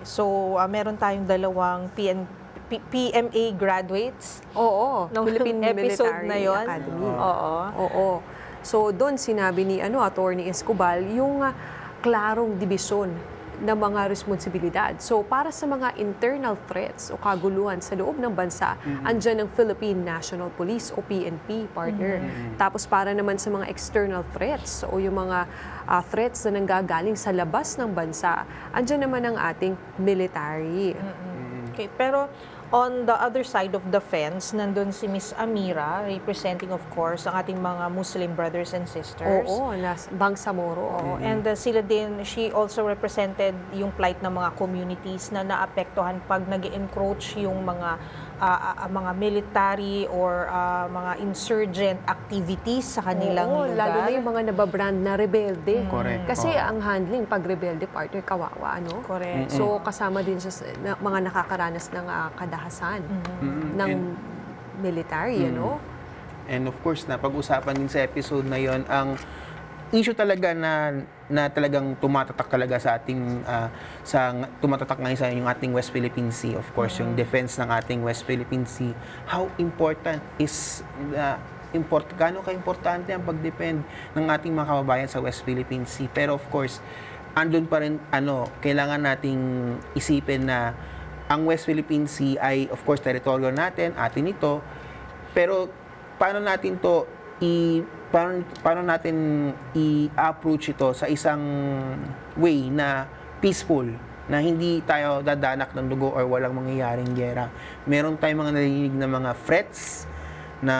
So, meron tayong dalawang PMA graduates. Oo, Nung Philippine episode Military na yon. Academy. Oo. Oo. So, doon sinabi ni Attorney Escobal yung klarong dibisyon ng mga responsibilidad. So, para sa mga internal threats o kaguluhan sa loob ng bansa, andyan ang Philippine National Police o PNP, partner. Tapos para naman sa mga external threats o yung mga threats na nanggagaling sa labas ng bansa, andyan naman ang ating military. Okay, pero on the other side of the fence, nandun si Miss Amira, representing of course ang ating mga Muslim brothers and sisters. Oo, Bangsamoro. Oo, and sila din, she also represented yung plight ng mga communities na naapektuhan pag nag-encroach yung mga military or mga insurgent activities sa kanilang Oo, lugar. lalo na yung mga nababrand na rebelde. Correct. Kasi Oo. ang handling pag rebelde, partner, kawawa, ano? Correct. So, kasama din siya sa mga nakakaranas ng kadahasan ng military, ano? And of course, napag-usapan din sa episode na yon ang issue talaga na talagang tumatatak talaga sa ating tumatatak ngayon sa yung ating West Philippine Sea. Of course, yung defense ng ating West Philippine Sea. How important is gaano ka-importante ang pag-depend ng ating mga kababayan sa West Philippine Sea. Pero of course, andun pa rin kailangan nating isipin na ang West Philippine Sea ay of course teritoryo natin, atin ito. Pero paano natin i-approach ito sa isang way na peaceful, na hindi tayo dadanak ng dugo or walang mangyayaring giyera. Meron tayong mga narinig na mga threats na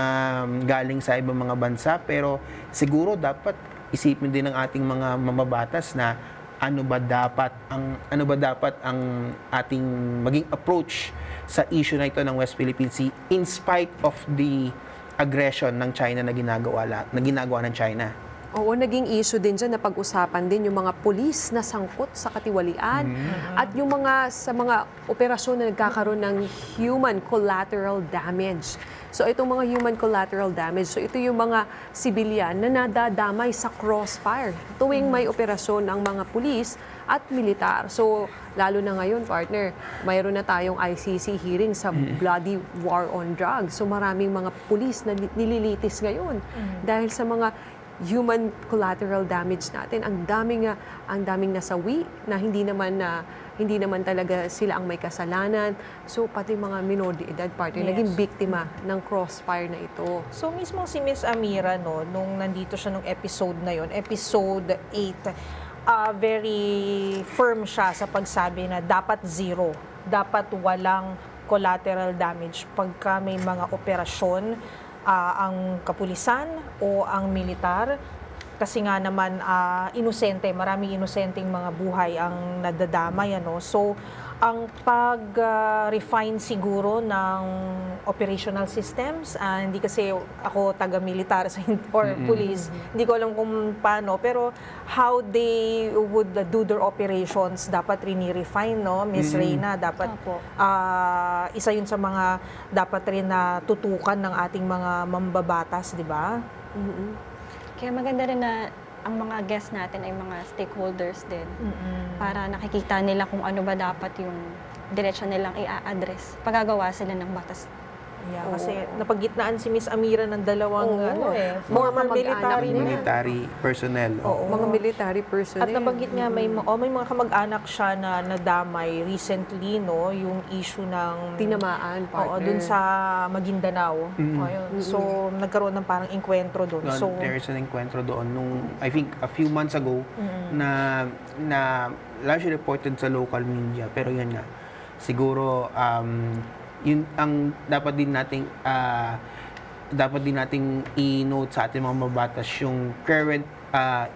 galing sa ibang mga bansa, pero siguro dapat isipin din ng ating mga mamabatas na ano ba dapat ang ating maging approach sa issue na ito ng West Philippine Sea in spite of the aggression ng China na ginagawa ng China. Oo, naging issue din dyan na pag-usapan din yung mga pulis na sangkot sa katiwalian at yung sa mga operasyon na nagkakaroon ng human collateral damage. So itong mga human collateral damage, so ito yung mga sibilyan na nadadamay sa crossfire tuwing may operasyon ng mga pulis at militar. So lalo na ngayon, partner, mayroon na tayong ICC hearing sa bloody war on drugs. So maraming mga pulis na nililitis ngayon dahil sa mga human collateral damage natin. Ang daming nasawi na hindi naman talaga sila ang may kasalanan. So pati mga minor de edad, partner, Yes. naging biktima ng crossfire na ito. So mismo si Miss Amira, nung nandito siya nung episode na yon, episode 8, very firm siya sa pagsabi na dapat zero, dapat walang collateral damage pagka may mga operasyon ang kapulisan o ang militar. Kasi nga naman maraming inosenteng mga buhay ang nadadamay, ano. So ang pag-refine siguro ng operational systems, hindi kasi ako taga-militar or police, hindi ko alam kung paano, pero how they would do their operations dapat rini-refine, no, Miss Reyna, dapat Opo. isa yun sa mga dapat rin na tutukan ng ating mga mambabatas, di ba? Kaya maganda rin na ang mga guests natin ay mga stakeholders din para nakikita nila kung ano ba dapat yung direksyon nilang i-address. Pagagawa sila ng batas. Yeah, kasi napagitnaan si Miss Amira ng dalawang former Mga military na. Military personnel. Oo. Mga military personnel. At nabanggit nga may mga kamag-anak siya na nadamay recently, no, yung issue ng Tinamaan, partner. dun sa Maguindanao. Ayun. So nagkaroon ng parang enkwentro doon. So There is an encuentro doon nung, I think, a few months ago na largely reported sa local media. Pero yan nga, siguro, yun ang dapat din nating i-note sa ating mga mabatas yung current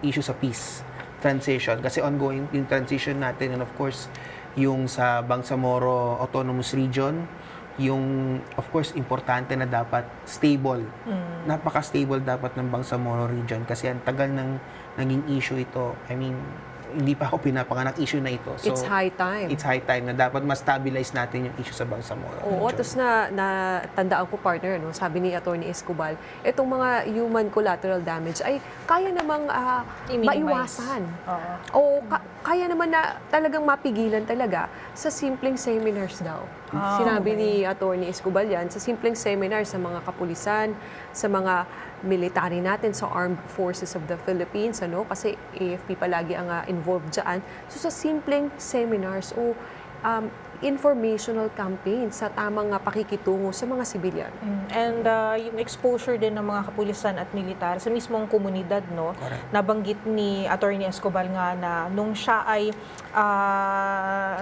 issue sa peace transition, kasi ongoing yung transition natin, and of course yung sa Bangsamoro Autonomous Region, yung of course importante na dapat stable, napaka-stable dapat ng Bangsamoro region, kasi ang tagal ng naging issue ito. I mean, hindi pa ako pinapanganak, issue na ito. So, It's high time. It's high time na dapat ma-stabilize natin yung issue sa Bangsamoro. Oo, region. tapos na tandaan ko, partner, no, sabi ni Atty. Escobar, itong mga human collateral damage ay kaya namang I-minimize. maiwasan. Oo. O kaya naman na talagang mapigilan talaga sa simpleng seminars daw. Sinabi ni Atty. Escobar yan, sa simpleng seminars sa mga kapulisan, sa mga military natin, sa Armed Forces of the Philippines, ano, kasi AFP palagi ang involved dyan. So sa simpleng seminars o informational campaign sa tamang pakikitungo sa mga sibilyan. And yung exposure din ng mga kapulisan at militar sa mismong komunidad, no? Correct. Nabanggit ni Atty. Escobar nga na nung siya ay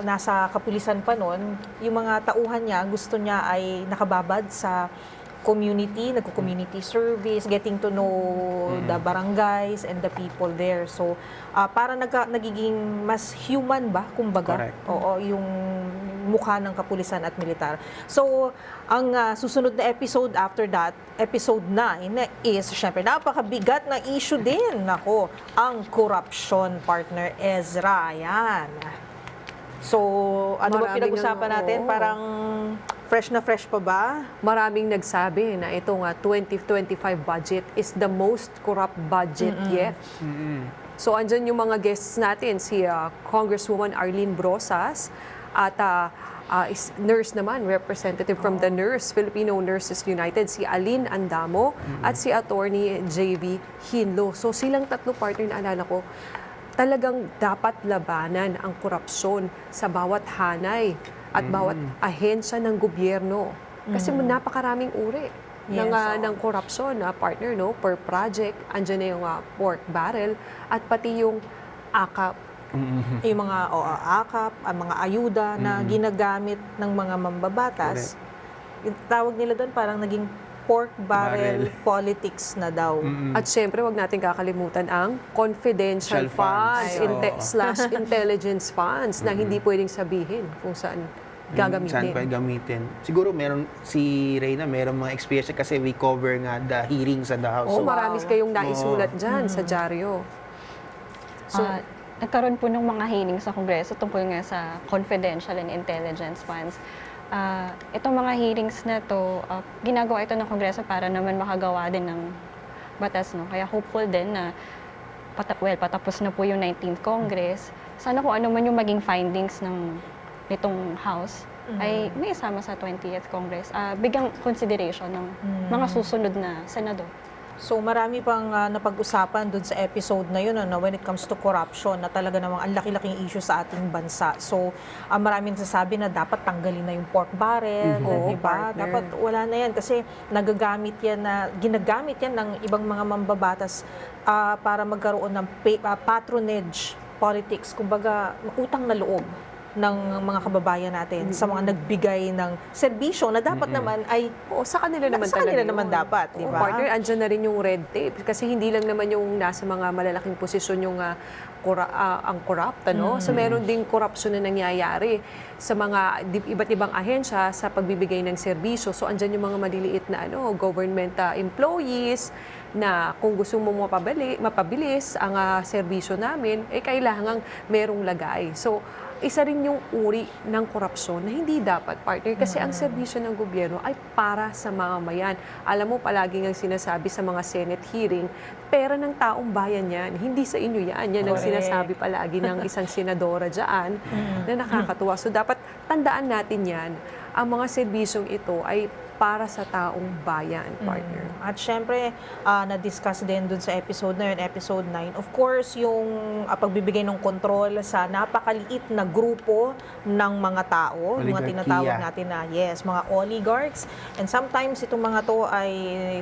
nasa kapulisan pa noon, yung mga tauhan niya, gusto niya ay nakababad sa community, nagko-community service, getting to know the barangays and the people there. So, para nagiging mas human ba, kumbaga? Correct. Oo, yung mukha ng kapulisan at militar. So, ang susunod na episode after that, episode 9, is syempre napakabigat na issue din. Nako, ang corruption, partner Ezra. Yan. So, ano ba Maraming pinag-usapan natin? oo. Parang fresh na fresh pa ba? Maraming nagsabi na itong 2025 budget is the most corrupt budget yet. So andyan yung mga guests natin, si Congresswoman Arlene Brosas at nurse naman, representative from the Filipino Nurses United, si Aline Andamo at si Attorney JV Hinlo. So silang tatlo, partner, na alala ko, talagang dapat labanan ang korupsyon sa bawat hanay at bawat ahensya ng gobyerno. Kasi napakaraming uri Yes, ng korupsyon, partner, no? Per project, andyan na yung pork barrel at pati yung akap. Yung mga akap, ang mga ayuda na ginagamit ng mga mambabatas. Yung tawag nila doon parang naging pork barrel politics na daw. At syempre, wag natin kakalimutan ang confidential funds, funds. intelligence funds na hindi pwedeng sabihin kung saan gagamitin. Saan pa gamitin. Siguro meron si Reyna, meron mga experience kasi we cover nga the hearings sa the House. Oo, So, marami kayong naisulat dyan sa dyaryo. So, nagkaroon po ng mga hearings sa Kongreso tungkol nga sa confidential and intelligence funds. Itong mga hearings na to, ginagawa ito ng Kongreso para naman makagawa din ng batas, no? Kaya hopeful din na patapos na po yung 19th Congress. Sana kung ano man yung maging findings nitong House ay may isama sa 20th Congress. Bigyang consideration ng mga susunod na senador. So marami pang napag-usapan doon sa episode na yun, ano, when it comes to corruption, na talaga namang ang laki-laking issue sa ating bansa. So maraming sasabi na dapat tanggalin na yung pork barrel, Oo, di ba? partner. Dapat wala na yan kasi ginagamit yan ng ibang mga mambabatas para magkaroon ng patronage politics, kumbaga utang na loob. ng mga kababayan natin sa mga nagbigay ng serbisyo na dapat naman ay O sa kanila naman sa talaga kanila yun. naman dapat, di Oo, ba? partner, andyan na rin yung red tape. Kasi hindi lang naman yung nasa mga malalaking posisyon yung ang corrupt, ano? So meron ding korupsyon na nangyayari sa mga iba't ibang ahensya sa pagbibigay ng serbisyo. So andyan yung mga maliliit na government employees na kung gusto mo mapabilis ang serbisyo namin, kailangang merong lagay. So isa rin yung uri ng korupsyon na hindi dapat, partner, kasi ang serbisyo ng gobyerno ay para sa mamamayan. Alam mo, palagi ang sinasabi sa mga Senate hearing, pera ng taong bayan yan, hindi sa inyo yan. Yan ang Correct. sinasabi palagi ng isang senadora dyan na nakakatuwa. So dapat tandaan natin yan, ang mga serbisyong ito ay para sa taong bayan, partner. At syempre, na-discuss din dun sa episode na yun, episode 9. Of course, yung pagbibigay ng kontrol sa napakaliit na grupo ng mga tao, mga Oligarkiya. tinatawag natin na, mga oligarchs. And sometimes, itong mga to ay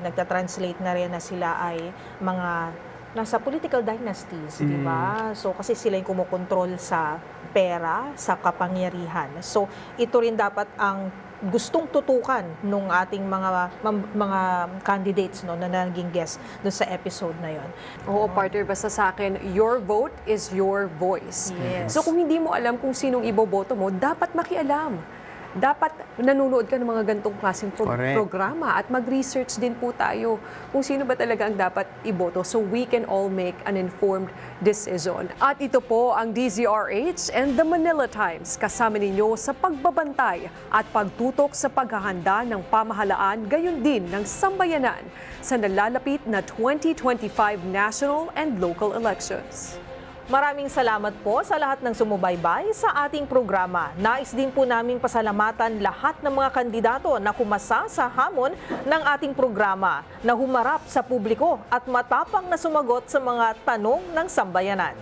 nagtatranslate na rin na sila ay mga nasa political dynasties, di ba? So, kasi sila yung kumukontrol sa pera, sa kapangyarihan. So, ito rin dapat ang gustong tutukan nung ating mga candidates na naging guest doon sa episode na yon. Oo, partner, basta sa akin, your vote is your voice. Yes. So kung hindi mo alam kung sinong iboboto mo, dapat makialam. Dapat nanonood ka ng mga gantong klaseng Correct. programa at mag-research din po tayo kung sino ba talaga ang dapat iboto so we can all make an informed decision. At ito po ang DZRH and the Manila Times kasama ninyo sa pagbabantay at pagtutok sa paghahanda ng pamahalaan gayon din ng sambayanan sa nalalapit na 2025 national and local elections. Maraming salamat po sa lahat ng sumubaybay sa ating programa. Nais din po naming pasalamatan lahat ng mga kandidato na kumasa sa hamon ng ating programa, na humarap sa publiko at matapang na sumagot sa mga tanong ng sambayanan.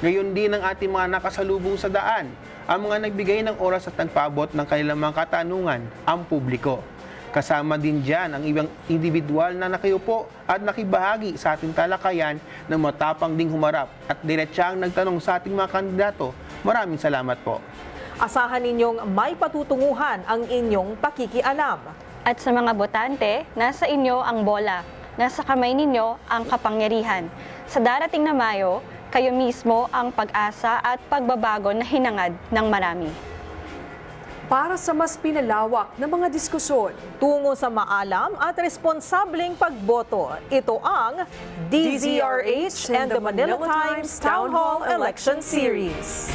Gayon din ang ating mga nakasalubong sa daan, ang mga nagbigay ng oras at nagpaabot ng kanilang mga katanungan, ang publiko. Kasama din dyan ang ibang individual na nakayupo at nakibahagi sa ating talakayan na matapang ding humarap at diretsyang nagtanong sa ating mga kandidato. Maraming salamat po. Asahan ninyong may patutunguhan ang inyong pakikialam. At sa mga botante, nasa inyo ang bola. Nasa kamay ninyo ang kapangyarihan. Sa darating na Mayo, kayo mismo ang pag-asa at pagbabago na hinangad ng marami. Para sa mas pinalawak na mga diskusyon, Tungo sa maalam at responsableng pagboto, ito ang DZRH and the Manila Times Town Hall Election Series.